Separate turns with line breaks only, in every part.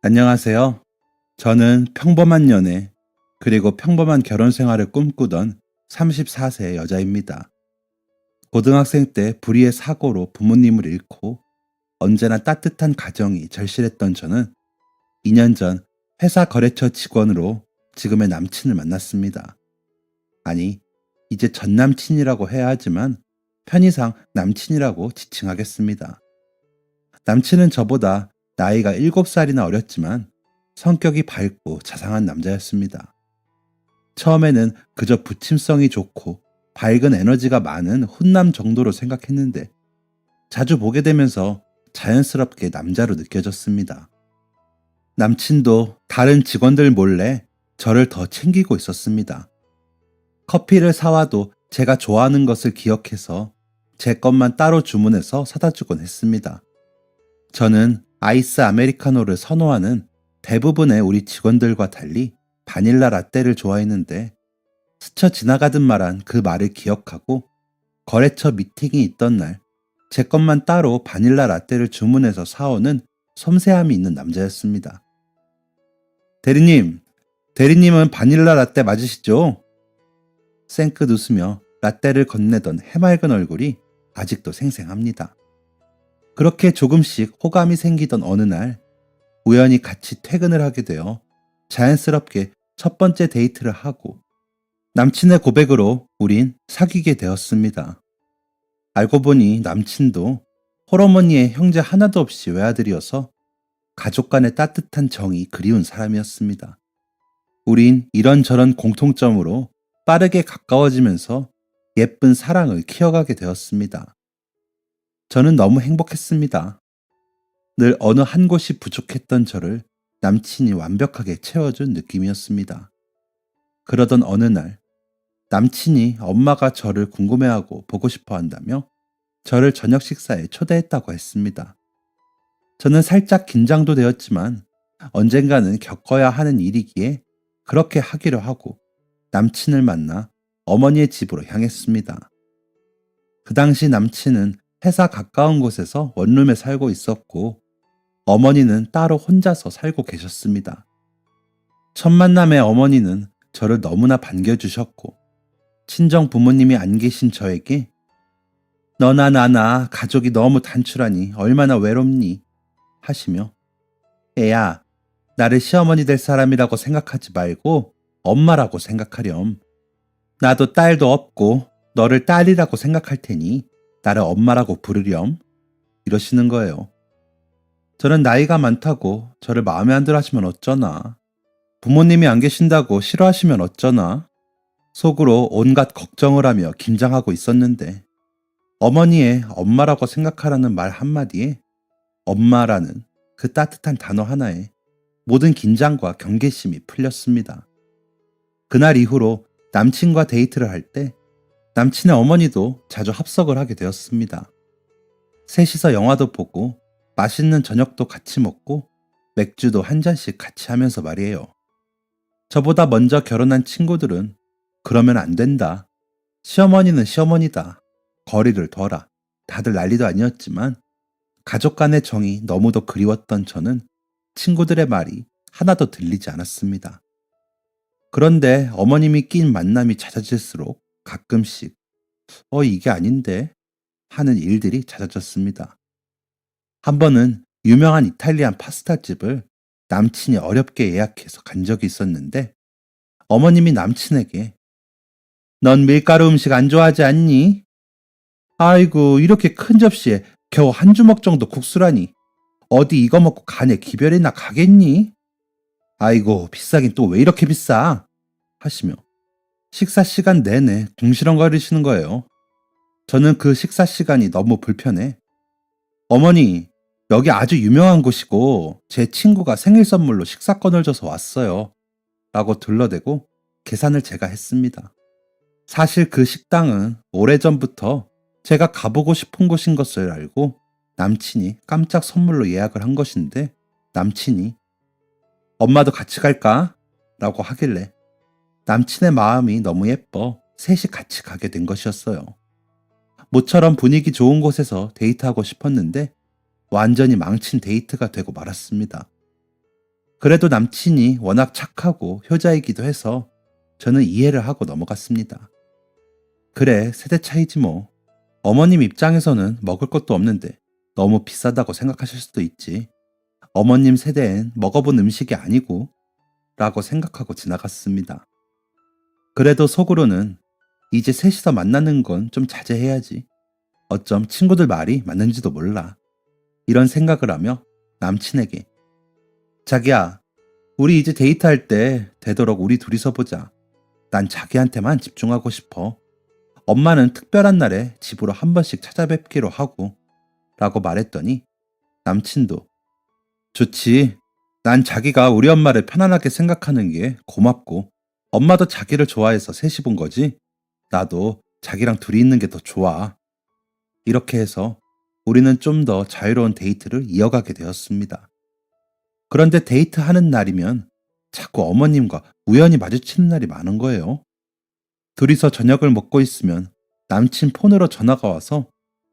안녕하세요. 저는 평범한 연애, 그리고 평범한 결혼 생활을 꿈꾸던 34세 여자입니다. 고등학생 때 불의의 사고로 부모님을 잃고 언제나 따뜻한 가정이 절실했던 저는 2년 전 회사 거래처 직원으로 지금의 남친을 만났습니다. 아니, 이제 전 남친이라고 해야 하지만 편의상 남친이라고 지칭하겠습니다. 남친은 저보다 나이가 7살이나 어렸지만 성격이 밝고 자상한 남자였습니다. 처음에는 그저 부침성이 좋고 밝은 에너지가 많은 훈남 정도로 생각했는데 자주 보게 되면서 자연스럽게 남자로 느껴졌습니다. 남친도 다른 직원들 몰래 저를 더 챙기고 있었습니다. 커피를 사와도 제가 좋아하는 것을 기억해서 제 것만 따로 주문해서 사다 주곤 했습니다. 저는 아이스 아메리카노를 선호하는 대부분의 우리 직원들과 달리 바닐라 라떼를 좋아했는데 스쳐 지나가듯 말한 그 말을 기억하고 거래처 미팅이 있던 날 제 것만 따로 바닐라 라떼를 주문해서 사오는 섬세함이 있는 남자였습니다. 대리님, 대리님은 바닐라 라떼 맞으시죠? 쌩긋 웃으며 라떼를 건네던 해맑은 얼굴이 아직도 생생합니다. 그렇게 조금씩 호감이 생기던 어느 날 우연히 같이 퇴근을 하게 되어 자연스럽게 첫 번째 데이트를 하고 남친의 고백으로 우린 사귀게 되었습니다. 알고 보니 남친도 홀어머니의 형제 하나도 없이 외아들이어서 가족 간의 따뜻한 정이 그리운 사람이었습니다. 우린 이런저런 공통점으로 빠르게 가까워지면서 예쁜 사랑을 키워가게 되었습니다. 저는 너무 행복했습니다. 늘 어느 한 곳이 부족했던 저를 남친이 완벽하게 채워준 느낌이었습니다. 그러던 어느 날 남친이 엄마가 저를 궁금해하고 보고 싶어 한다며 저를 저녁 식사에 초대했다고 했습니다. 저는 살짝 긴장도 되었지만 언젠가는 겪어야 하는 일이기에 그렇게 하기로 하고 남친을 만나 어머니의 집으로 향했습니다. 그 당시 남친은 회사 가까운 곳에서 원룸에 살고 있었고 어머니는 따로 혼자서 살고 계셨습니다. 첫 만남의 어머니는 저를 너무나 반겨주셨고 친정 부모님이 안 계신 저에게 너나 나나 가족이 너무 단출하니 얼마나 외롭니 하시며 애야, 나를 시어머니 될 사람이라고 생각하지 말고 엄마라고 생각하렴. 나도 딸도 없고 너를 딸이라고 생각할 테니 나를 엄마라고 부르렴. 이러시는 거예요. 저는 나이가 많다고 저를 마음에 안 들어 하시면 어쩌나. 부모님이 안 계신다고 싫어하시면 어쩌나. 속으로 온갖 걱정을 하며 긴장하고 있었는데 어머니의 엄마라고 생각하라는 말 한마디에 엄마라는 그 따뜻한 단어 하나에 모든 긴장과 경계심이 풀렸습니다. 그날 이후로 남친과 데이트를 할 때 남친의 어머니도 자주 합석을 하게 되었습니다. 셋이서 영화도 보고 맛있는 저녁도 같이 먹고 맥주도 한 잔씩 같이 하면서 말이에요. 저보다 먼저 결혼한 친구들은 그러면 안 된다. 시어머니는 시어머니다. 거리를 둬라. 다들 난리도 아니었지만 가족 간의 정이 너무도 그리웠던 저는 친구들의 말이 하나도 들리지 않았습니다. 그런데 어머님이 낀 만남이 잦아질수록 가끔씩 이게 아닌데 하는 일들이 잦아졌습니다. 한 번은 유명한 이탈리안 파스타집을 남친이 어렵게 예약해서 간 적이 있었는데 어머님이 남친에게 넌 밀가루 음식 안 좋아하지 않니? 아이고 이렇게 큰 접시에 겨우 한 주먹 정도 국수라니 어디 이거 먹고 간에 기별이나 가겠니? 아이고 비싸긴 또 왜 이렇게 비싸? 하시며 식사 시간 내내 궁시렁거리시는 거예요. 저는 그 식사 시간이 너무 불편해. 어머니, 여기 아주 유명한 곳이고 제 친구가 생일 선물로 식사권을 줘서 왔어요. 라고 둘러대고 계산을 제가 했습니다. 사실 그 식당은 오래전부터 제가 가보고 싶은 곳인 것을 알고 남친이 깜짝 선물로 예약을 한 것인데 남친이 엄마도 같이 갈까? 라고 하길래 남친의 마음이 너무 예뻐 셋이 같이 가게 된 것이었어요. 모처럼 분위기 좋은 곳에서 데이트하고 싶었는데 완전히 망친 데이트가 되고 말았습니다. 그래도 남친이 워낙 착하고 효자이기도 해서 저는 이해를 하고 넘어갔습니다. 그래, 세대 차이지 뭐. 어머님 입장에서는 먹을 것도 없는데 너무 비싸다고 생각하실 수도 있지. 어머님 세대엔 먹어본 음식이 아니고 라고 생각하고 지나갔습니다. 그래도 속으로는 이제 셋이서 만나는 건 좀 자제해야지. 어쩜 친구들 말이 맞는지도 몰라. 이런 생각을 하며 남친에게 자기야, 우리 이제 데이트할 때 되도록 우리 둘이서 보자. 난 자기한테만 집중하고 싶어. 엄마는 특별한 날에 집으로 한 번씩 찾아뵙기로 하고 라고 말했더니 남친도 좋지. 난 자기가 우리 엄마를 편안하게 생각하는 게 고맙고 엄마도 자기를 좋아해서 셋이 본 거지. 나도 자기랑 둘이 있는 게 더 좋아. 이렇게 해서 우리는 좀 더 자유로운 데이트를 이어가게 되었습니다. 그런데 데이트하는 날이면 자꾸 어머님과 우연히 마주치는 날이 많은 거예요. 둘이서 저녁을 먹고 있으면 남친 폰으로 전화가 와서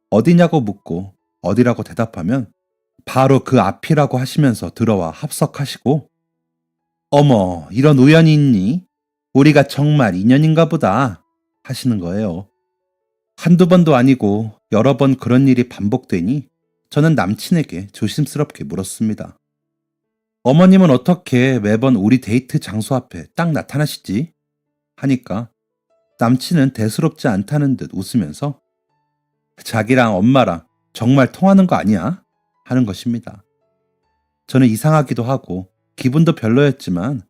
어디냐고 묻고 어디라고 대답하면 바로 그 앞이라고 하시면서 들어와 합석하시고 어머, 이런 우연이 있니? 우리가 정말 인연인가 보다 하시는 거예요. 한두 번도 아니고 여러 번 그런 일이 반복되니 저는 남친에게 조심스럽게 물었습니다. 어머님은 어떻게 매번 우리 데이트 장소 앞에 딱 나타나시지? 하니까 남친은 대수롭지 않다는 듯 웃으면서 자기랑 엄마랑 정말 통하는 거 아니야? 하는 것입니다. 저는 이상하기도 하고 기분도 별로였지만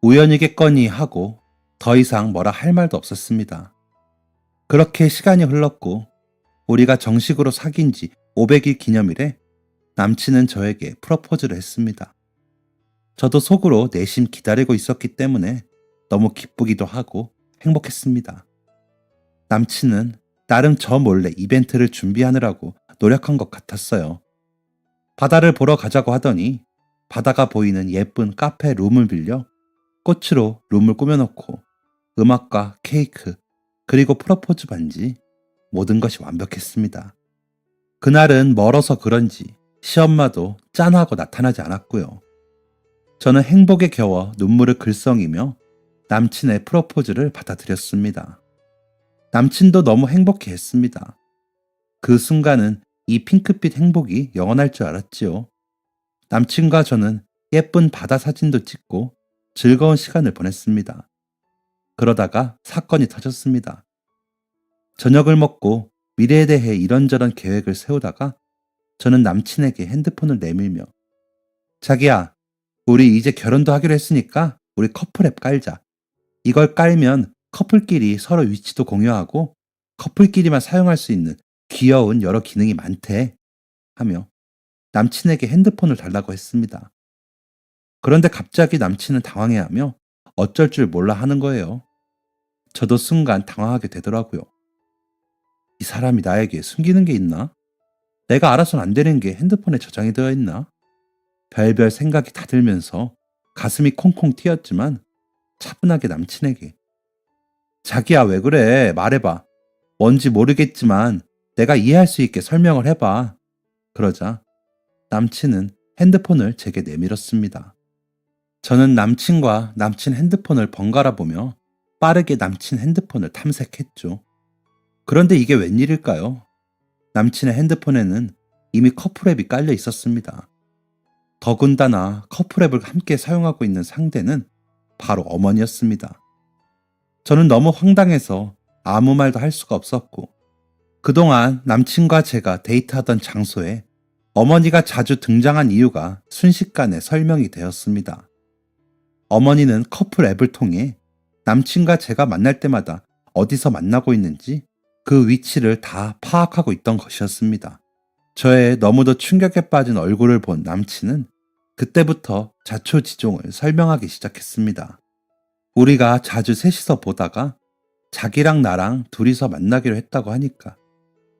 우연이겠거니 하고 더 이상 뭐라 할 말도 없었습니다. 그렇게 시간이 흘렀고 우리가 정식으로 사귄 지 500일 기념일에 남친은 저에게 프러포즈를 했습니다. 저도 속으로 내심 기다리고 있었기 때문에 너무 기쁘기도 하고 행복했습니다. 남친은 나름 저 몰래 이벤트를 준비하느라고 노력한 것 같았어요. 바다를 보러 가자고 하더니 바다가 보이는 예쁜 카페 룸을 빌려 꽃으로 룸을 꾸며놓고 음악과 케이크 그리고 프러포즈 반지 모든 것이 완벽했습니다. 그날은 멀어서 그런지 시엄마도 짠하고 나타나지 않았고요. 저는 행복에 겨워 눈물을 글썽이며 남친의 프러포즈를 받아들였습니다. 남친도 너무 행복해했습니다. 그 순간은 이 핑크빛 행복이 영원할 줄 알았지요. 남친과 저는 예쁜 바다 사진도 찍고 즐거운 시간을 보냈습니다. 그러다가 사건이 터졌습니다. 저녁을 먹고 미래에 대해 이런저런 계획을 세우다가 저는 남친에게 핸드폰을 내밀며 자기야, 우리 이제 결혼도 하기로 했으니까 우리 커플 앱 깔자. 이걸 깔면 커플끼리 서로 위치도 공유하고 커플끼리만 사용할 수 있는 귀여운 여러 기능이 많대 하며 남친에게 핸드폰을 달라고 했습니다. 그런데 갑자기 남친은 당황해하며 어쩔 줄 몰라 하는 거예요. 저도 순간 당황하게 되더라고요. 이 사람이 나에게 숨기는 게 있나? 내가 알아서는 안 되는 게 핸드폰에 저장이 되어 있나? 별별 생각이 다 들면서 가슴이 콩콩 튀었지만 차분하게 남친에게 자기야 왜 그래? 말해봐. 뭔지 모르겠지만 내가 이해할 수 있게 설명을 해봐. 그러자 남친은 핸드폰을 제게 내밀었습니다. 저는 남친과 남친 핸드폰을 번갈아 보며 빠르게 남친 핸드폰을 탐색했죠. 그런데 이게 웬일일까요? 남친의 핸드폰에는 이미 커플앱이 깔려 있었습니다. 더군다나 커플앱을 함께 사용하고 있는 상대는 바로 어머니였습니다. 저는 너무 황당해서 아무 말도 할 수가 없었고 그동안 남친과 제가 데이트하던 장소에 어머니가 자주 등장한 이유가 순식간에 설명이 되었습니다. 어머니는 커플 앱을 통해 남친과 제가 만날 때마다 어디서 만나고 있는지 그 위치를 다 파악하고 있던 것이었습니다. 저의 너무도 충격에 빠진 얼굴을 본 남친은 그때부터 자초지종을 설명하기 시작했습니다. 우리가 자주 셋이서 보다가 자기랑 나랑 둘이서 만나기로 했다고 하니까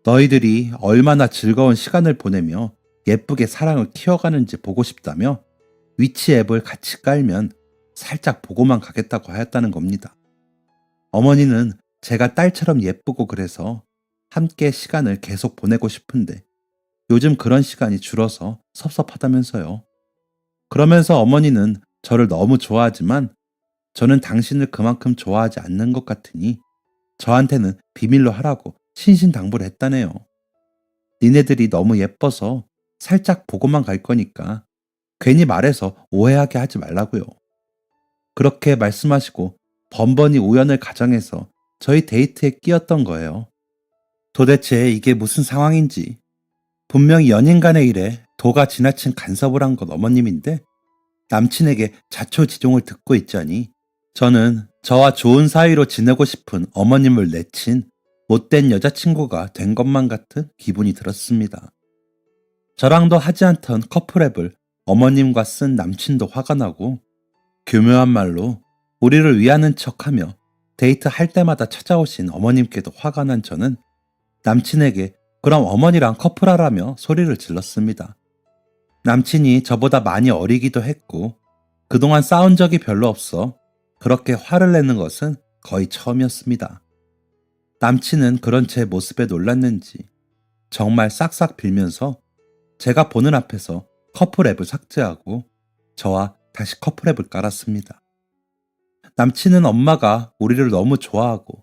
너희들이 얼마나 즐거운 시간을 보내며 예쁘게 사랑을 키워가는지 보고 싶다며 위치 앱을 같이 깔면 살짝 보고만 가겠다고 하였다는 겁니다. 어머니는 제가 딸처럼 예쁘고 그래서 함께 시간을 계속 보내고 싶은데 요즘 그런 시간이 줄어서 섭섭하다면서요. 그러면서 어머니는 저를 너무 좋아하지만 저는 당신을 그만큼 좋아하지 않는 것 같으니 저한테는 비밀로 하라고 신신당부를 했다네요. 니네들이 너무 예뻐서 살짝 보고만 갈 거니까 괜히 말해서 오해하게 하지 말라고요. 그렇게 말씀하시고 번번이 우연을 가정해서 저희 데이트에 끼었던 거예요. 도대체 이게 무슨 상황인지. 분명히 연인 간의 일에 도가 지나친 간섭을 한 건 어머님인데 남친에게 자초지종을 듣고 있자니 저는 저와 좋은 사이로 지내고 싶은 어머님을 내친 못된 여자친구가 된 것만 같은 기분이 들었습니다. 저랑도 하지 않던 커플앱을 어머님과 쓴 남친도 화가 나고 교묘한 말로 우리를 위하는 척하며 데이트할 때마다 찾아오신 어머님께도 화가 난 저는 남친에게 그럼 어머니랑 커플하라며 소리를 질렀습니다. 남친이 저보다 많이 어리기도 했고 그동안 싸운 적이 별로 없어 그렇게 화를 내는 것은 거의 처음이었습니다. 남친은 그런 제 모습에 놀랐는지 정말 싹싹 빌면서 제가 보는 앞에서 커플앱을 삭제하고 저와 다시 커플앱을 깔았습니다. 남친은 엄마가 우리를 너무 좋아하고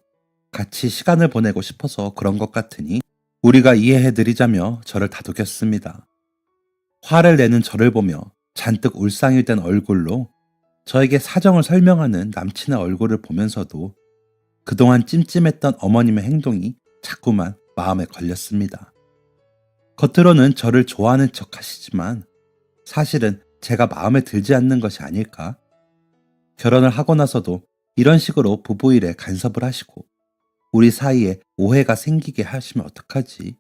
같이 시간을 보내고 싶어서 그런 것 같으니 우리가 이해해드리자며 저를 다독였습니다. 화를 내는 저를 보며 잔뜩 울상일된 얼굴로 저에게 사정을 설명하는 남친의 얼굴을 보면서도 그동안 찜찜했던 어머님의 행동이 자꾸만 마음에 걸렸습니다. 겉으로는 저를 좋아하는 척 하시지만 사실은 제가 마음에 들지 않는 것이 아닐까? 결혼을 하고 나서도 이런 식으로 부부 일에 간섭을 하시고 우리 사이에 오해가 생기게 하시면 어떡하지?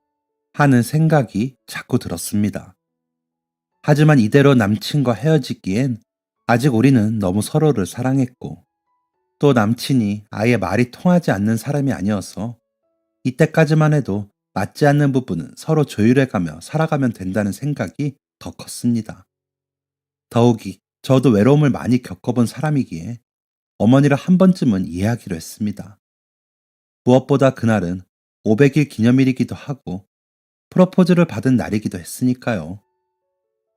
하는 생각이 자꾸 들었습니다. 하지만 이대로 남친과 헤어지기엔 아직 우리는 너무 서로를 사랑했고 또 남친이 아예 말이 통하지 않는 사람이 아니어서 이때까지만 해도 맞지 않는 부분은 서로 조율해가며 살아가면 된다는 생각이 더 컸습니다. 더욱이 저도 외로움을 많이 겪어본 사람이기에 어머니를 한 번쯤은 이해하기로 했습니다. 무엇보다 그날은 500일 기념일이기도 하고 프로포즈를 받은 날이기도 했으니까요.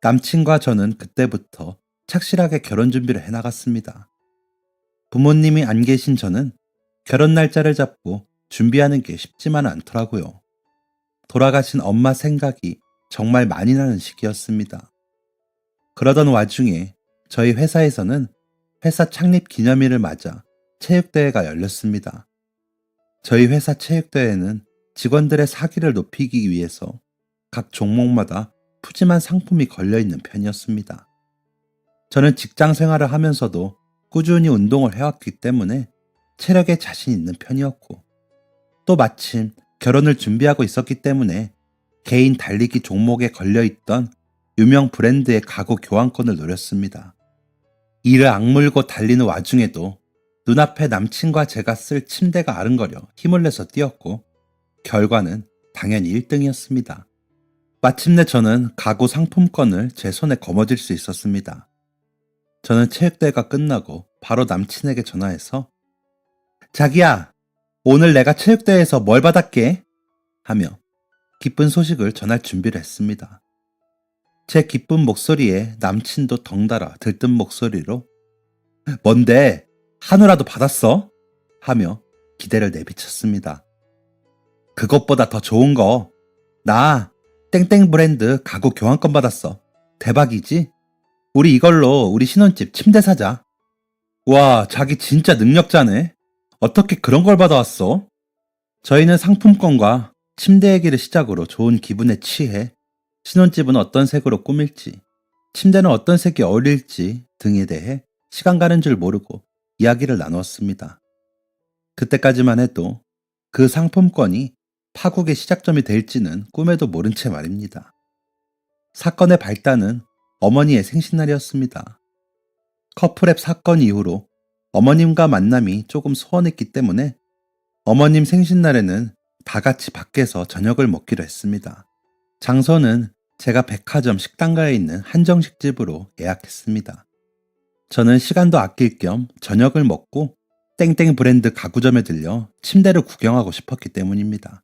남친과 저는 그때부터 착실하게 결혼 준비를 해나갔습니다. 부모님이 안 계신 저는 결혼 날짜를 잡고 준비하는 게 쉽지만은 않더라고요. 돌아가신 엄마 생각이 정말 많이 나는 시기였습니다. 그러던 와중에 저희 회사에서는 회사 창립 기념일을 맞아 체육대회가 열렸습니다. 저희 회사 체육대회는 직원들의 사기를 높이기 위해서 각 종목마다 푸짐한 상품이 걸려있는 편이었습니다. 저는 직장 생활을 하면서도 꾸준히 운동을 해왔기 때문에 체력에 자신 있는 편이었고 또 마침 결혼을 준비하고 있었기 때문에 개인 달리기 종목에 걸려있던 유명 브랜드의 가구 교환권을 노렸습니다. 이를 악물고 달리는 와중에도 눈앞에 남친과 제가 쓸 침대가 아른거려 힘을 내서 뛰었고 결과는 당연히 1등이었습니다. 마침내 저는 가구 상품권을 제 손에 거머쥘 수 있었습니다. 저는 체육대회가 끝나고 바로 남친에게 전화해서 자기야, 오늘 내가 체육대회에서 뭘 받았게? 하며 기쁜 소식을 전할 준비를 했습니다. 제 기쁜 목소리에 남친도 덩달아 들뜬 목소리로 뭔데? 한우라도 받았어? 하며 기대를 내비쳤습니다. 그것보다 더 좋은 거, 나 땡땡 브랜드 가구 교환권 받았어. 대박이지? 우리 이걸로 우리 신혼집 침대 사자. 와, 자기 진짜 능력자네. 어떻게 그런 걸 받아왔어? 저희는 상품권과 침대 얘기를 시작으로 좋은 기분에 취해 신혼집은 어떤 색으로 꾸밀지, 침대는 어떤 색이 어울릴지 등에 대해 시간 가는 줄 모르고 이야기를 나누었습니다. 그때까지만 해도 그 상품권이 파국의 시작점이 될지는 꿈에도 모른 채 말입니다. 사건의 발단은 어머니의 생신날이었습니다. 커플앱 사건 이후로 어머님과 만남이 조금 소원했기 때문에 어머님 생신날에는 다 같이 밖에서 저녁을 먹기로 했습니다. 장소는 제가 백화점 식당가에 있는 한정식 집으로 예약했습니다. 저는 시간도 아낄 겸 저녁을 먹고 땡땡 브랜드 가구점에 들려 침대를 구경하고 싶었기 때문입니다.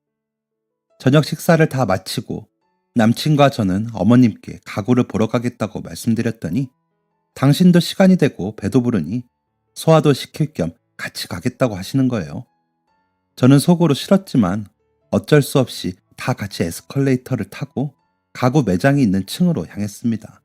저녁 식사를 다 마치고 남친과 저는 어머님께 가구를 보러 가겠다고 말씀드렸더니 당신도 시간이 되고 배도 부르니 소화도 시킬 겸 같이 가겠다고 하시는 거예요. 저는 속으로 싫었지만 어쩔 수 없이 다 같이 에스컬레이터를 타고 가구 매장이 있는 층으로 향했습니다.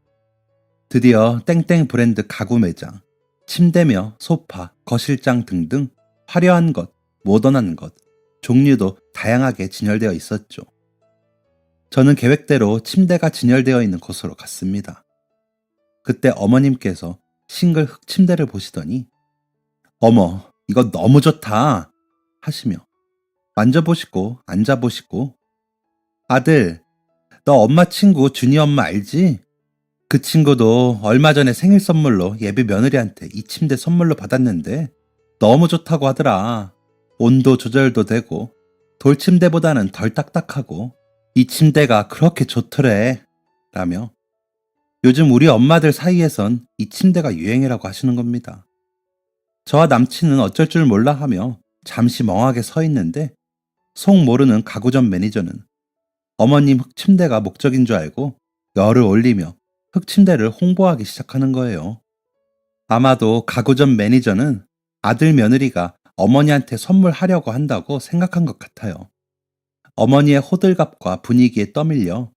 드디어 땡땡 브랜드 가구 매장, 침대며 소파, 거실장 등등 화려한 것, 모던한 것, 종류도 다양하게 진열되어 있었죠. 저는 계획대로 침대가 진열되어 있는 곳으로 갔습니다. 그때 어머님께서 싱글 흑침대를 보시더니 어머, 이거 너무 좋다 하시며 만져보시고 앉아보시고 아들, 너 엄마 친구 준이 엄마 알지? 그 친구도 얼마 전에 생일 선물로 예비 며느리한테 이 침대 선물로 받았는데 너무 좋다고 하더라. 온도 조절도 되고 돌침대보다는 덜 딱딱하고 이 침대가 그렇게 좋더래 라며 요즘 우리 엄마들 사이에선 이 침대가 유행이라고 하시는 겁니다. 저와 남친은 어쩔 줄 몰라 하며 잠시 멍하게 서 있는데 속 모르는 가구점 매니저는 어머님 흑침대가 목적인 줄 알고 열을 올리며 흑침대를 홍보하기 시작하는 거예요. 아마도 가구점 매니저는 아들 며느리가 어머니한테 선물하려고 한다고 생각한 것 같아요. 어머니의 호들갑과 분위기에 떠밀려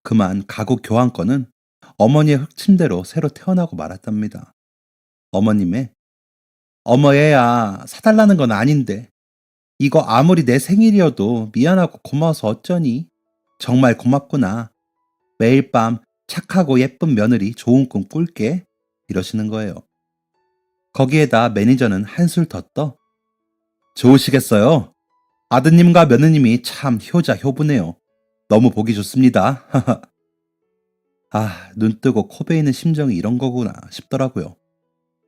그만 가구 교환권은 어머니의 흑침대로 새로 태어나고 말았답니다. 어머님의 어머 얘야 사달라는 건 아닌데 이거 아무리 내 생일이어도 미안하고 고마워서 어쩌니? 정말 고맙구나. 매일 밤 착하고 예쁜 며느리 좋은 꿈 꿀게 이러시는 거예요. 거기에다 매니저는 한술 더 떠 좋으시겠어요? 아드님과 며느님이 참 효자 효부네요. 너무 보기 좋습니다. 아, 눈 뜨고 코 베이는 심정이 이런 거구나 싶더라고요.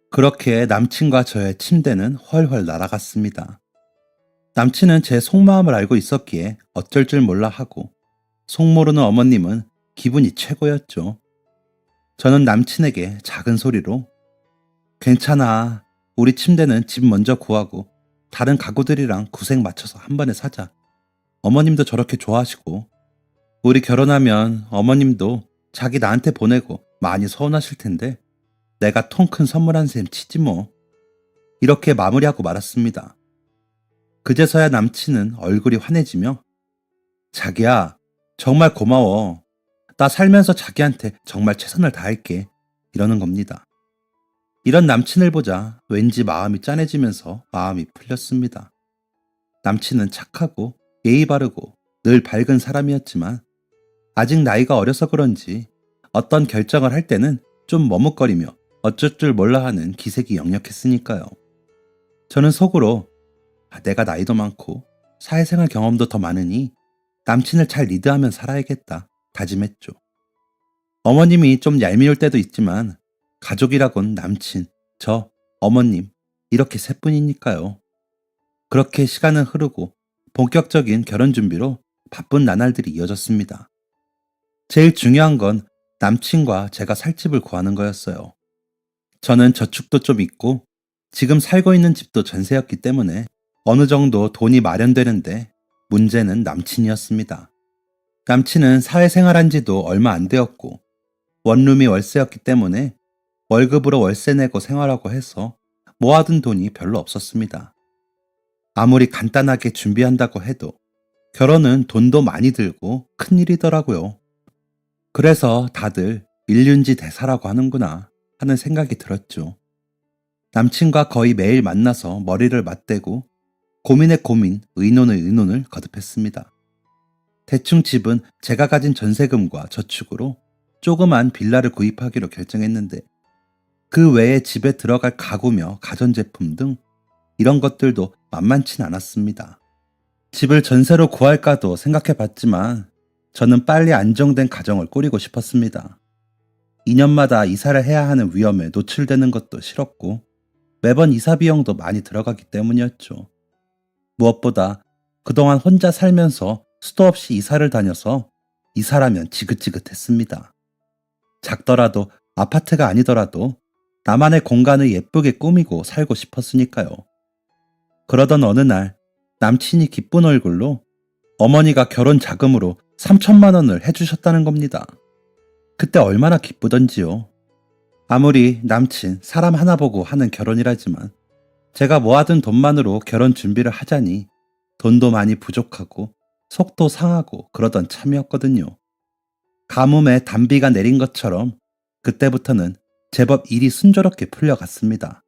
그렇게 남친과 저의 침대는 훨훨 날아갔습니다. 남친은 제 속마음을 알고 있었기에 어쩔 줄 몰라 하고 속 모르는 어머님은 기분이 최고였죠. 저는 남친에게 작은 소리로 괜찮아. 우리 침대는 집 먼저 구하고 다른 가구들이랑 구색 맞춰서 한 번에 사자. 어머님도 저렇게 좋아하시고 우리 결혼하면 어머님도 자기 나한테 보내고 많이 서운하실 텐데 내가 통 큰 선물 한 셈 치지 뭐. 이렇게 마무리하고 말았습니다. 그제서야 남친은 얼굴이 환해지며 자기야 정말 고마워. 나 살면서 자기한테 정말 최선을 다할게. 이러는 겁니다. 이런 남친을 보자 왠지 마음이 짠해지면서 마음이 풀렸습니다. 남친은 착하고 예의 바르고 늘 밝은 사람이었지만 아직 나이가 어려서 그런지 어떤 결정을 할 때는 좀 머뭇거리며 어쩔 줄 몰라 하는 기색이 역력했으니까요. 저는 속으로 내가 나이도 많고 사회생활 경험도 더 많으니 남친을 잘 리드하면 살아야겠다 다짐했죠. 어머님이 좀 얄미울 때도 있지만 가족이라곤 남친, 저, 어머님 이렇게 셋뿐이니까요. 그렇게 시간은 흐르고 본격적인 결혼 준비로 바쁜 나날들이 이어졌습니다. 제일 중요한 건 남친과 제가 살 집을 구하는 거였어요. 저는 저축도 좀 있고 지금 살고 있는 집도 전세였기 때문에 어느 정도 돈이 마련되는데 문제는 남친이었습니다. 남친은 사회생활한 지도 얼마 안 되었고 원룸이 월세였기 때문에 월급으로 월세 내고 생활하고 해서 모아둔 돈이 별로 없었습니다. 아무리 간단하게 준비한다고 해도 결혼은 돈도 많이 들고 큰일이더라고요. 그래서 다들 밀륜지 대사라고 하는구나 하는 생각이 들었죠. 남친과 거의 매일 만나서 머리를 맞대고 고민에 고민, 의논의 의논을 거듭했습니다. 대충 집은 제가 가진 전세금과 저축으로 조그만 빌라를 구입하기로 결정했는데 그 외에 집에 들어갈 가구며 가전제품 등 이런 것들도 만만치 않았습니다. 집을 전세로 구할까도 생각해봤지만 저는 빨리 안정된 가정을 꾸리고 싶었습니다. 2년마다 이사를 해야 하는 위험에 노출되는 것도 싫었고 매번 이사 비용도 많이 들어가기 때문이었죠. 무엇보다 그동안 혼자 살면서 수도 없이 이사를 다녀서 이사라면 지긋지긋했습니다. 작더라도 아파트가 아니더라도 나만의 공간을 예쁘게 꾸미고 살고 싶었으니까요. 그러던 어느 날 남친이 기쁜 얼굴로 어머니가 결혼 자금으로 3천만 원을 해주셨다는 겁니다. 그때 얼마나 기쁘던지요. 아무리 남친, 사람 하나 보고 하는 결혼이라지만 제가 모아둔 돈만으로 결혼 준비를 하자니 돈도 많이 부족하고 속도 상하고 그러던 참이었거든요. 가뭄에 단비가 내린 것처럼 그때부터는 제법 일이 순조롭게 풀려갔습니다.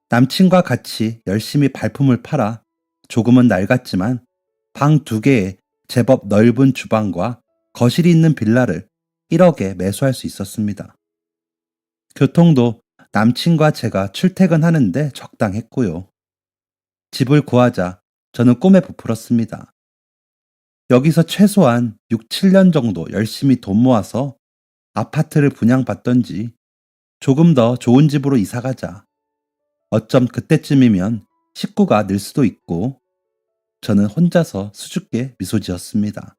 남친과 같이 열심히 발품을 팔아 조금은 낡았지만 방 2개에 제법 넓은 주방과 거실이 있는 빌라를 1억에 매수할 수 있었습니다. 교통도 남친과 제가 출퇴근하는데 적당했고요. 집을 구하자 저는 꿈에 부풀었습니다. 여기서 최소한 6, 7년 정도 열심히 돈 모아서 아파트를 분양받던지 조금 더 좋은 집으로 이사가자. 어쩜 그때쯤이면 식구가 늘 수도 있고 저는 혼자서 수줍게 미소 지었습니다.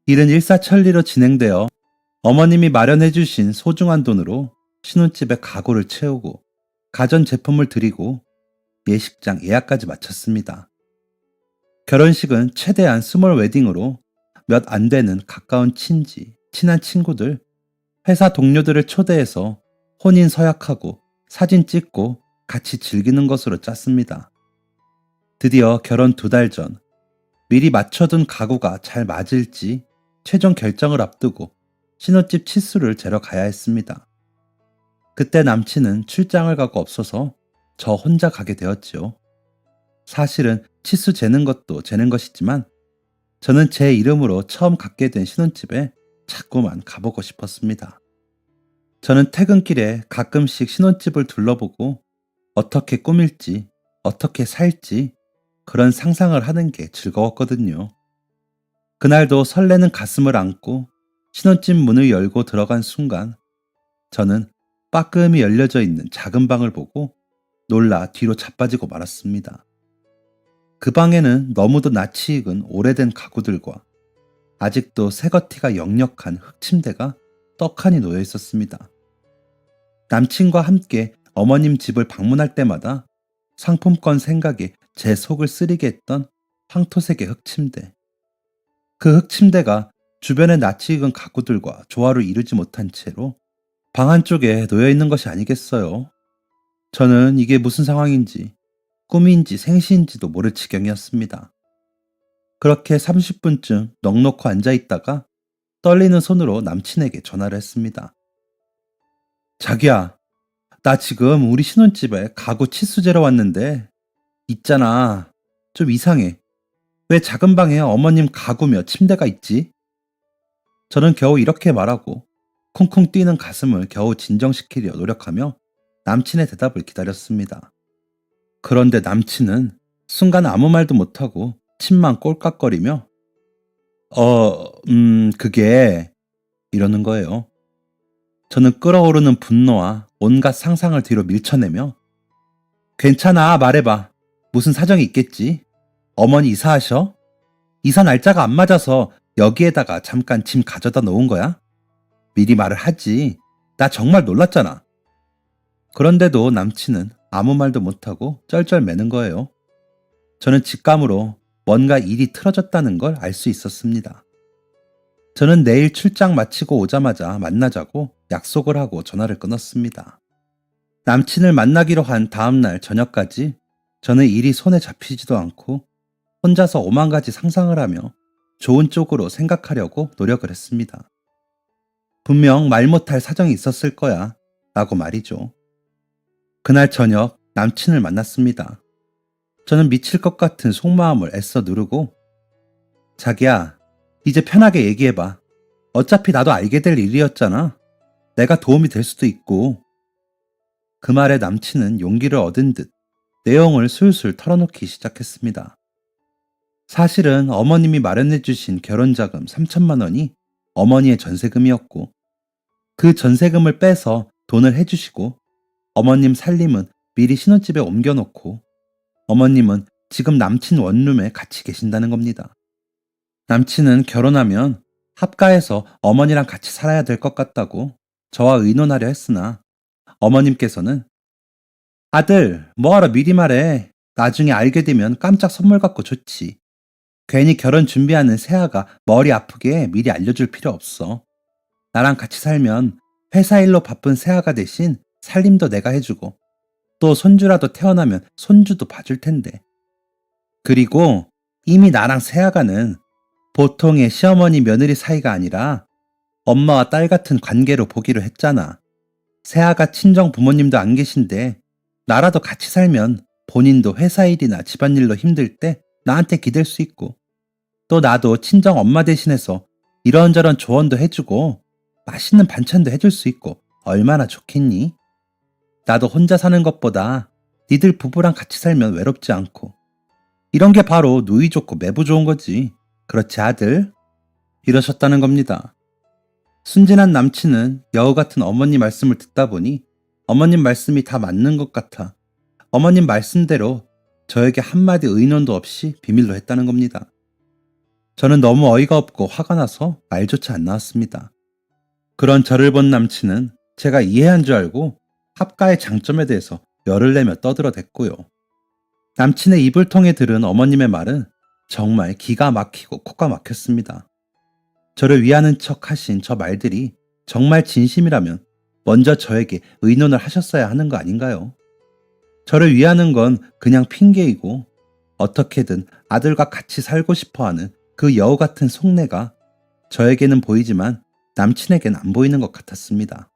일은 일사천리로 진행되어 어머님이 마련해 주신 소중한 돈으로 신혼집에 가구를 채우고 가전제품을 드리고 예식장 예약까지 마쳤습니다. 결혼식은 최대한 스몰 웨딩으로 몇 안 되는 가까운 친지, 친한 친구들, 회사 동료들을 초대해서 혼인 서약하고 사진 찍고 같이 즐기는 것으로 짰습니다. 드디어 결혼 2달 전, 미리 맞춰둔 가구가 잘 맞을지 최종 결정을 앞두고 신혼집 치수를 재러 가야 했습니다. 그때 남친은 출장을 가고 없어서 저 혼자 가게 되었지요. 사실은 치수 재는 것도 재는 것이지만 저는 제 이름으로 처음 갖게 된 신혼집에 자꾸만 가보고 싶었습니다. 저는 퇴근길에 가끔씩 신혼집을 둘러보고 어떻게 꾸밀지, 어떻게 살지 그런 상상을 하는 게 즐거웠거든요. 그날도 설레는 가슴을 안고 신혼집 문을 열고 들어간 순간 저는 빠끔히 열려져 있는 작은 방을 보고 놀라 뒤로 자빠지고 말았습니다. 그 방에는 너무도 낯이 익은 오래된 가구들과 아직도 새거티가 역력한 흙침대가 떡하니 놓여 있었습니다. 남친과 함께 어머님 집을 방문할 때마다 상품권 생각에 제 속을 쓰리게 했던 황토색의 흙침대. 그 흙침대가 주변의 낯이 익은 가구들과 조화를 이루지 못한 채로 방 한쪽에 놓여 있는 것이 아니겠어요. 저는 이게 무슨 상황인지 꿈인지 생시인지도 모를 지경이었습니다. 그렇게 30분쯤 넋놓고 앉아있다가 떨리는 손으로 남친에게 전화를 했습니다. 자기야, 나 지금 우리 신혼집에 가구 치수 재러 왔는데 있잖아. 좀 이상해. 왜 작은 방에 어머님 가구며 침대가 있지? 저는 겨우 이렇게 말하고 쿵쿵 뛰는 가슴을 겨우 진정시키려 노력하며 남친의 대답을 기다렸습니다. 그런데 남친은 순간 아무 말도 못하고 침만 꼴깍거리며 그게 이러는 거예요. 저는 끓어오르는 분노와 온갖 상상을 뒤로 밀쳐내며 괜찮아, 말해봐. 무슨 사정이 있겠지? 어머니 이사하셔? 이사 날짜가 안 맞아서 여기에다가 잠깐 짐 가져다 놓은 거야? 미리 말을 하지. 나 정말 놀랐잖아. 그런데도 남친은 아무 말도 못하고 쩔쩔매는 거예요. 저는 직감으로 뭔가 일이 틀어졌다는 걸 알 수 있었습니다. 저는 내일 출장 마치고 오자마자 만나자고 약속을 하고 전화를 끊었습니다. 남친을 만나기로 한 다음날 저녁까지 저는 일이 손에 잡히지도 않고 혼자서 오만 가지 상상을 하며 좋은 쪽으로 생각하려고 노력을 했습니다. 분명 말 못할 사정이 있었을 거야 라고 말이죠. 그날 저녁 남친을 만났습니다. 저는 미칠 것 같은 속마음을 애써 누르고 자기야, 이제 편하게 얘기해봐. 어차피 나도 알게 될 일이었잖아. 내가 도움이 될 수도 있고. 그 말에 남친은 용기를 얻은 듯 내용을 술술 털어놓기 시작했습니다. 사실은 어머님이 마련해 주신 결혼자금 3천만 원이 어머니의 전세금이었고 그 전세금을 빼서 돈을 해주시고 어머님 살림은 미리 신혼집에 옮겨놓고 어머님은 지금 남친 원룸에 같이 계신다는 겁니다. 남친은 결혼하면 합가해서 어머니랑 같이 살아야 될 것 같다고 저와 의논하려 했으나 어머님께서는 아들, 뭐하러 미리 말해. 나중에 알게 되면 깜짝 선물 갖고 좋지. 괜히 결혼 준비하는 새아가 머리 아프게 미리 알려줄 필요 없어. 나랑 같이 살면 회사 일로 바쁜 새아가 대신 살림도 내가 해주고 또 손주라도 태어나면 손주도 봐줄 텐데. 그리고 이미 나랑 새아가는 보통의 시어머니 며느리 사이가 아니라 엄마와 딸 같은 관계로 보기로 했잖아. 새아가 친정 부모님도 안 계신데 나라도 같이 살면 본인도 회사 일이나 집안일로 힘들 때 나한테 기댈 수 있고 또 나도 친정 엄마 대신해서 이런저런 조언도 해주고 맛있는 반찬도 해줄 수 있고 얼마나 좋겠니? 나도 혼자 사는 것보다 니들 부부랑 같이 살면 외롭지 않고 이런 게 바로 누이 좋고 매부 좋은 거지. 그렇지 아들? 이러셨다는 겁니다. 순진한 남친은 여우 같은 어머니 말씀을 듣다 보니 어머님 말씀이 다 맞는 것 같아 어머님 말씀대로 저에게 한마디 의논도 없이 비밀로 했다는 겁니다. 저는 너무 어이가 없고 화가 나서 말조차 안 나왔습니다. 그런 저를 본 남친은 제가 이해한 줄 알고 합가의 장점에 대해서 열을 내며 떠들어댔고요. 남친의 입을 통해 들은 어머님의 말은 정말 기가 막히고 코가 막혔습니다. 저를 위하는 척 하신 저 말들이 정말 진심이라면 먼저 저에게 의논을 하셨어야 하는 거 아닌가요? 저를 위하는 건 그냥 핑계이고 어떻게든 아들과 같이 살고 싶어하는 그 여우 같은 속내가 저에게는 보이지만 남친에겐 안 보이는 것 같았습니다.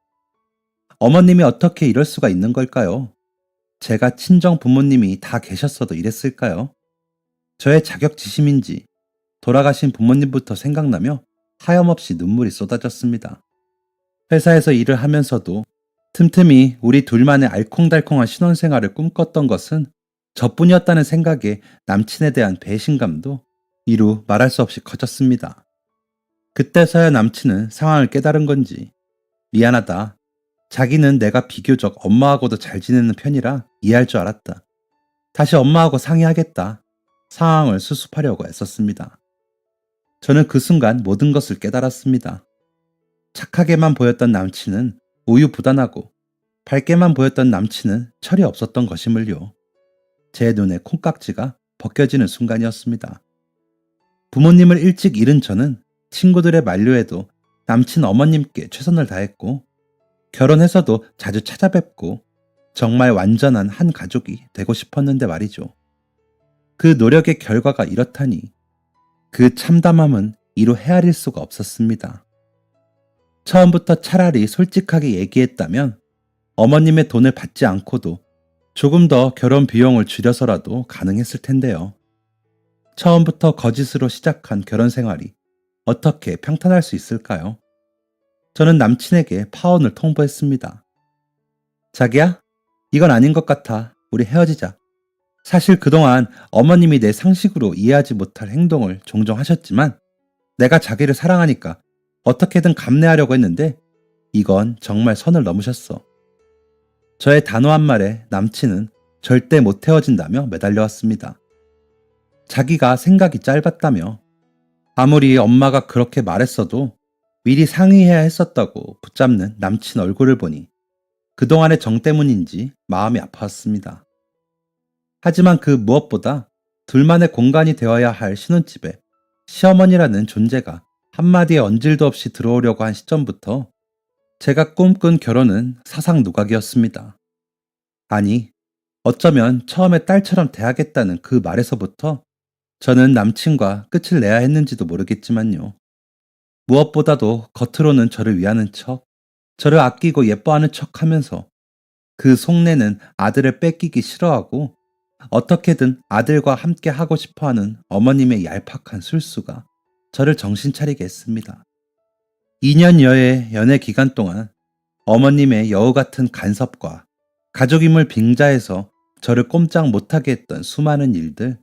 어머님이 어떻게 이럴 수가 있는 걸까요? 제가 친정 부모님이 다 계셨어도 이랬을까요? 저의 자격지심인지 돌아가신 부모님부터 생각나며 하염없이 눈물이 쏟아졌습니다. 회사에서 일을 하면서도 틈틈이 우리 둘만의 알콩달콩한 신혼생활을 꿈꿨던 것은 저뿐이었다는 생각에 남친에 대한 배신감도 이루 말할 수 없이 커졌습니다. 그때서야 남친은 상황을 깨달은 건지 미안하다. 자기는 내가 비교적 엄마하고도 잘 지내는 편이라 이해할 줄 알았다. 다시 엄마하고 상의하겠다. 상황을 수습하려고 애썼습니다. 저는 그 순간 모든 것을 깨달았습니다. 착하게만 보였던 남친은 우유부단하고 밝게만 보였던 남친은 철이 없었던 것임을요. 제 눈에 콩깍지가 벗겨지는 순간이었습니다. 부모님을 일찍 잃은 저는 친구들의 만류에도 남친 어머님께 최선을 다했고 결혼해서도 자주 찾아뵙고 정말 완전한 한 가족이 되고 싶었는데 말이죠. 그 노력의 결과가 이렇다니 그 참담함은 이루 헤아릴 수가 없었습니다. 처음부터 차라리 솔직하게 얘기했다면 어머님의 돈을 받지 않고도 조금 더 결혼 비용을 줄여서라도 가능했을 텐데요. 처음부터 거짓으로 시작한 결혼 생활이 어떻게 평탄할 수 있을까요? 저는 남친에게 파혼을 통보했습니다. 자기야, 이건 아닌 것 같아. 우리 헤어지자. 사실 그동안 어머님이 내 상식으로 이해하지 못할 행동을 종종 하셨지만 내가 자기를 사랑하니까 어떻게든 감내하려고 했는데 이건 정말 선을 넘으셨어. 저의 단호한 말에 남친은 절대 못 헤어진다며 매달려왔습니다. 자기가 생각이 짧았다며 아무리 엄마가 그렇게 말했어도 미리 상의해야 했었다고 붙잡는 남친 얼굴을 보니 그동안의 정 때문인지 마음이 아팠습니다. 하지만 그 무엇보다 둘만의 공간이 되어야 할 신혼집에 시어머니라는 존재가 한마디의 언질도 없이 들어오려고 한 시점부터 제가 꿈꾼 결혼은 사상 누각이었습니다. 아니, 어쩌면 처음에 딸처럼 대하겠다는 그 말에서부터 저는 남친과 끝을 내야 했는지도 모르겠지만요. 무엇보다도 겉으로는 저를 위하는 척, 저를 아끼고 예뻐하는 척 하면서 그 속내는 아들을 뺏기기 싫어하고 어떻게든 아들과 함께 하고 싶어하는 어머님의 얄팍한 술수가 저를 정신 차리게 했습니다. 2년여의 연애 기간 동안 어머님의 여우 같은 간섭과 가족임을 빙자해서 저를 꼼짝 못하게 했던 수많은 일들,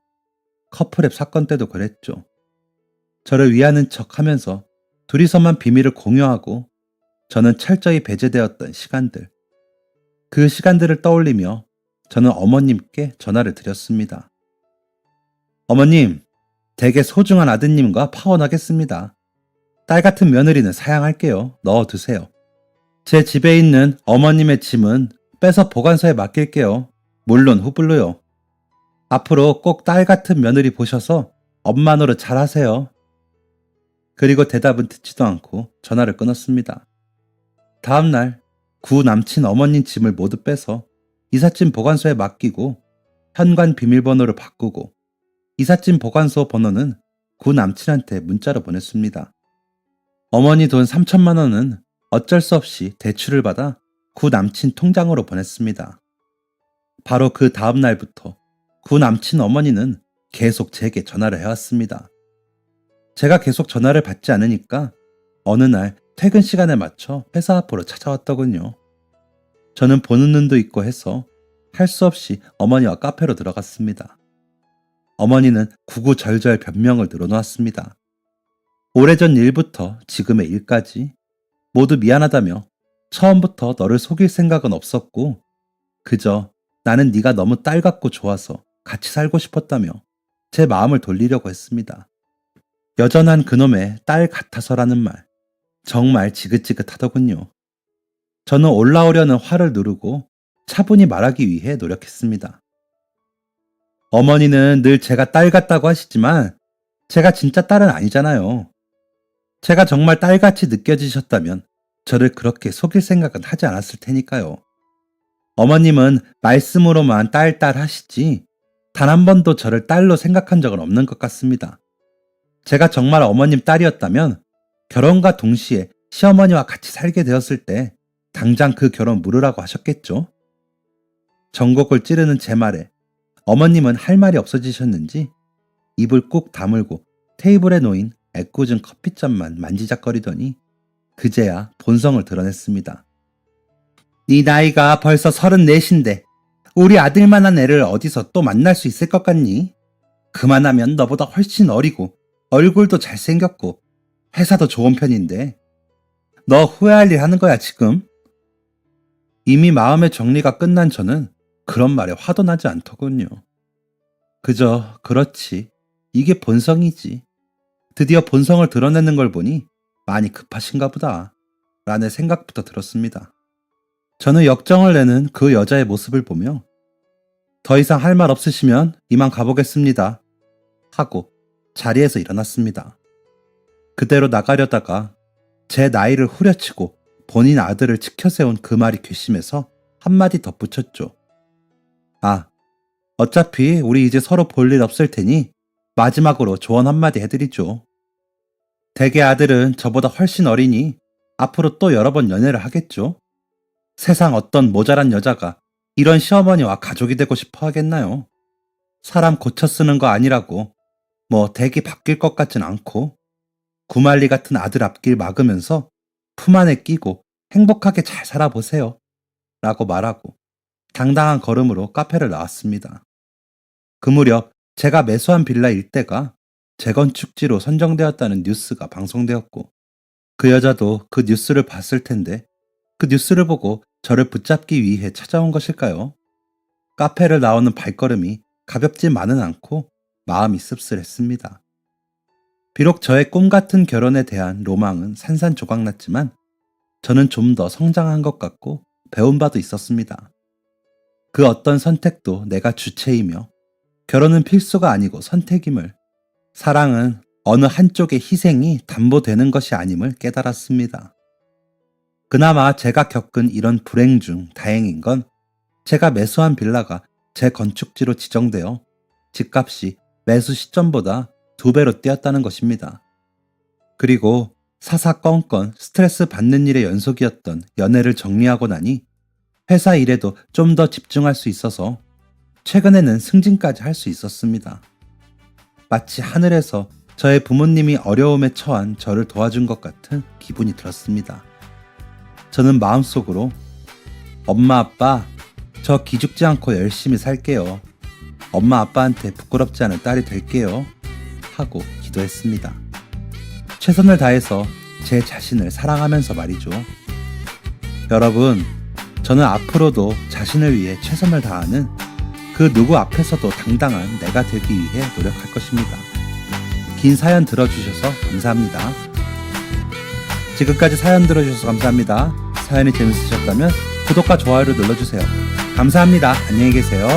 커플앱 사건 때도 그랬죠. 저를 위하는 척 하면서 둘이서만 비밀을 공유하고 저는 철저히 배제되었던 시간들. 그 시간들을 떠올리며 저는 어머님께 전화를 드렸습니다. 어머님, 되게 소중한 아드님과 파혼하겠습니다. 딸 같은 며느리는 사양할게요. 넣어두세요. 제 집에 있는 어머님의 짐은 빼서 보관소에 맡길게요. 물론 후불로요. 앞으로 꼭 딸 같은 며느리 보셔서 엄마 노릇 잘하세요. 그리고 대답은 듣지도 않고 전화를 끊었습니다. 다음날 구 남친 어머님 짐을 모두 빼서 이삿짐 보관소에 맡기고 현관 비밀번호를 바꾸고 이삿짐 보관소 번호는 구 남친한테 문자로 보냈습니다. 어머니 돈 3천만 원은 어쩔 수 없이 대출을 받아 구 남친 통장으로 보냈습니다. 바로 그 다음 날부터 구 남친 어머니는 계속 제게 전화를 해왔습니다. 제가 계속 전화를 받지 않으니까 어느 날 퇴근 시간에 맞춰 회사 앞으로 찾아왔더군요. 저는 보는 눈도 있고 해서 할 수 없이 어머니와 카페로 들어갔습니다. 어머니는 구구절절 변명을 늘어놓았습니다. 오래전 일부터 지금의 일까지 모두 미안하다며 처음부터 너를 속일 생각은 없었고 그저 나는 네가 너무 딸 같고 좋아서 같이 살고 싶었다며 제 마음을 돌리려고 했습니다. 여전한 그놈의 딸 같아서라는 말 정말 지긋지긋하더군요. 저는 올라오려는 화를 누르고 차분히 말하기 위해 노력했습니다. 어머니는 늘 제가 딸 같다고 하시지만 제가 진짜 딸은 아니잖아요. 제가 정말 딸같이 느껴지셨다면 저를 그렇게 속일 생각은 하지 않았을 테니까요. 어머님은 말씀으로만 딸 하시지 단 한 번도 저를 딸로 생각한 적은 없는 것 같습니다. 제가 정말 어머님 딸이었다면 결혼과 동시에 시어머니와 같이 살게 되었을 때 당장 그 결혼 물으라고 하셨겠죠? 전곡을 찌르는 제 말에 어머님은 할 말이 없어지셨는지 입을 꾹 다물고 테이블에 놓인 애꿎은 커피잔만 만지작거리더니 그제야 본성을 드러냈습니다. 네 나이가 벌써 34인데 우리 아들만한 애를 어디서 또 만날 수 있을 것 같니? 그만하면 너보다 훨씬 어리고 얼굴도 잘생겼고 회사도 좋은 편인데 너 후회할 일 하는 거야 지금? 이미 마음의 정리가 끝난 저는 그런 말에 화도 나지 않더군요. 그저 그렇지 이게 본성이지. 드디어 본성을 드러내는 걸 보니 많이 급하신가 보다 라는 생각부터 들었습니다. 저는 역정을 내는 그 여자의 모습을 보며 더 이상 할 말 없으시면 이만 가보겠습니다 하고 자리에서 일어났습니다. 그대로 나가려다가 제 나이를 후려치고 본인 아들을 치켜세운 그 말이 괘씸해서 한마디 덧붙였죠. 아, 어차피 우리 이제 서로 볼 일 없을 테니 마지막으로 조언 한마디 해드리죠. 댁의 아들은 저보다 훨씬 어리니 앞으로 또 여러 번 연애를 하겠죠. 세상 어떤 모자란 여자가 이런 시어머니와 가족이 되고 싶어 하겠나요? 사람 고쳐 쓰는 거 아니라고 뭐 댁이 바뀔 것 같진 않고 구말리 같은 아들 앞길 막으면서 품 안에 끼고 행복하게 잘 살아보세요 라고 말하고 당당한 걸음으로 카페를 나왔습니다. 그 무렵 제가 매수한 빌라 일대가 재건축지로 선정되었다는 뉴스가 방송되었고 그 여자도 그 뉴스를 봤을 텐데 그 뉴스를 보고 저를 붙잡기 위해 찾아온 것일까요? 카페를 나오는 발걸음이 가볍지만은 않고 마음이 씁쓸했습니다. 비록 저의 꿈 같은 결혼에 대한 로망은 산산조각났지만 저는 좀 더 성장한 것 같고 배운 바도 있었습니다. 그 어떤 선택도 내가 주체이며 결혼은 필수가 아니고 선택임을, 사랑은 어느 한쪽의 희생이 담보되는 것이 아님을 깨달았습니다. 그나마 제가 겪은 이런 불행 중 다행인 건 제가 매수한 빌라가 재건축지로 지정되어 집값이 매수 시점보다 2배로 뛰었다는 것입니다. 그리고 사사건건 스트레스 받는 일의 연속이었던 연애를 정리하고 나니 회사 일에도 좀 더 집중할 수 있어서 최근에는 승진까지 할 수 있었습니다. 마치 하늘에서 저의 부모님이 어려움에 처한 저를 도와준 것 같은 기분이 들었습니다. 저는 마음속으로 엄마 아빠 저 기죽지 않고 열심히 살게요. 엄마 아빠한테 부끄럽지 않은 딸이 될게요 하고 기도했습니다. 최선을 다해서 제 자신을 사랑하면서 말이죠. 여러분, 저는 앞으로도 자신을 위해 최선을 다하는 그 누구 앞에서도 당당한 내가 되기 위해 노력할 것입니다. 긴 사연 들어주셔서 감사합니다. 지금까지 사연 들어주셔서 감사합니다. 사연이 재밌으셨다면 구독과 좋아요를 눌러주세요. 감사합니다. 안녕히 계세요.